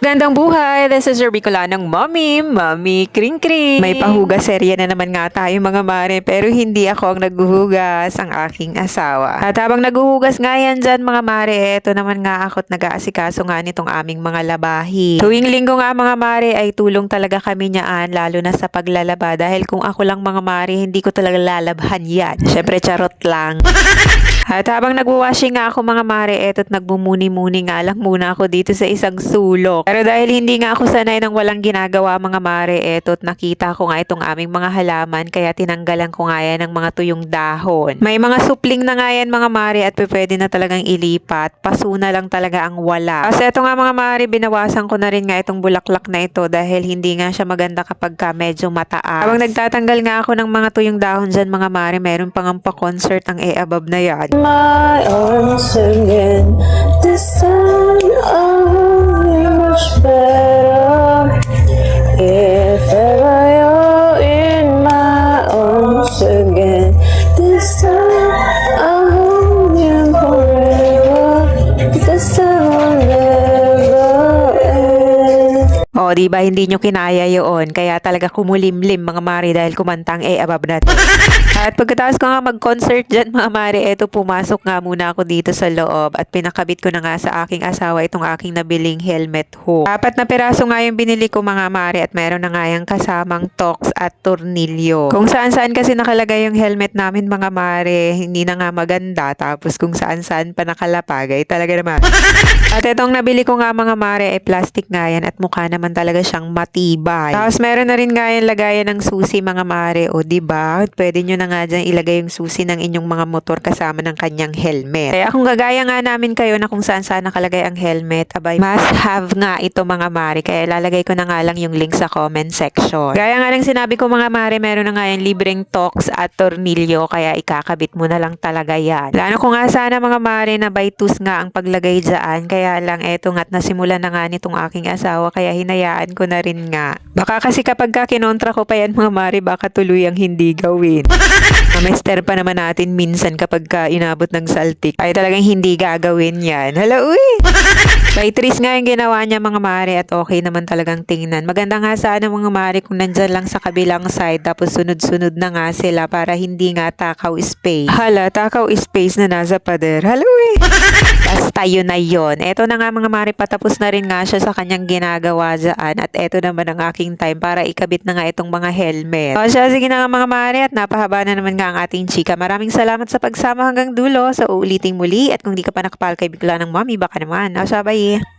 Gandang buhay! This is your Bicolanong Mommy, Mommy Kring Kring. May pahugas serye na naman nga tayo mga mare, pero hindi ako ang naghuhugas, ang aking asawa. At habang naghuhugas nga yan dyan mga mare, eto naman nga ako't nag-aasikaso nga nitong aming mga labahi. Tuwing linggo nga mga mare ay tulong talaga kami niyaan, lalo na sa paglalaba, dahil kung ako lang mga mare, hindi ko talaga lalabhan yan. Syempre charot lang. At habang nagwawashing nga ako mga mare, eto't nagbumuni-muni nga lang muna ako dito sa isang sulok. Pero dahil hindi nga ako sanay ng walang ginagawa mga mare, eto't nakita ko nga itong aming mga halaman, kaya tinanggalan ko nga yan ng mga tuyong dahon. May mga supling na nga yan mga mare at pwede na talagang ilipat. Paso na lang talaga ang wala. Kasi eto nga mga mare, binawasan ko na rin nga itong bulaklak na ito dahil hindi nga siya maganda kapag ka medyo mataas. Habang nagtatanggal nga ako ng mga tuyong dahon dyan mga mare, meron pang pa-concert ang above na yan. My arms again. This time I'll be much better. If ever you're in my arms again, this time I'll hold you forever. This time I'll never end. O, diba hindi nyo kinaya yun? Kaya talaga kumulimlim mga mare dahil kumantang above natin. At pagkatapos ko nga mag-concert dyan mga mare, eto pumasok nga muna ako dito sa loob at pinakabit ko na nga sa aking asawa itong aking nabiling helmet hook. 4 na piraso nga yung binili ko mga mare at meron na nga yung kasamang tox at tornilyo. Kung saan-saan kasi nakalagay yung helmet namin mga mare, hindi na nga maganda. Tapos kung saan-saan pa nakalapag ay talaga naman. At itong nabili ko nga mga mare ay plastic nga yan at mukha naman talaga siyang matibay. Tapos meron na rin nga yung lagayan ng susi mga mare. O diba? Pwede nyo na nga dyan ilagay yung susi ng inyong mga motor kasama ng kanyang helmet. Kaya kung gagaya nga namin kayo na kung saan saan nakalagay ang helmet, abay, must have nga ito mga mare. Kaya lalagay ko na nga lang yung link sa comment section. Gaya nga lang sinabi ko mga mare, meron na nga yung libreng tox at tornilyo, kaya ikakabit mo na lang talaga yan. Plano ko nga sana mga mare na by twos nga ang paglagay dyan, kaya lang eto nga't nasimulan na nga nitong aking asawa, kaya hinayaan ko na rin nga. Baka kasi kapag ka kinontra ko pa yan mga mare, baka tuloy ang hindi gawin. Mamester pa naman natin minsan kapag ka inabot ng saltik ay talagang hindi gagawin yan. Hala, uy! By trees nga yung ginawa niya mga mare at okay naman talagang tingnan. Maganda nga sana mga mare kung nandyan lang sa kabilang side tapos sunod-sunod na nga sila para hindi nga takaw space. Hala, takaw space na nasa pader. Hala, uy! Basta yun na yun. Eto na nga mga mare, patapos na rin nga siya sa kanyang ginagawa dyan at eto naman ang aking time para ikabit na nga itong mga helmet. O siya, sige na nga mga mare at napahaba na naman nga ang ating chika. Maraming salamat sa pagsama hanggang dulo. So uuliting muli at kung di ka pa nakapal kay Bicolanong Mommy, baka naman. O siya, bye!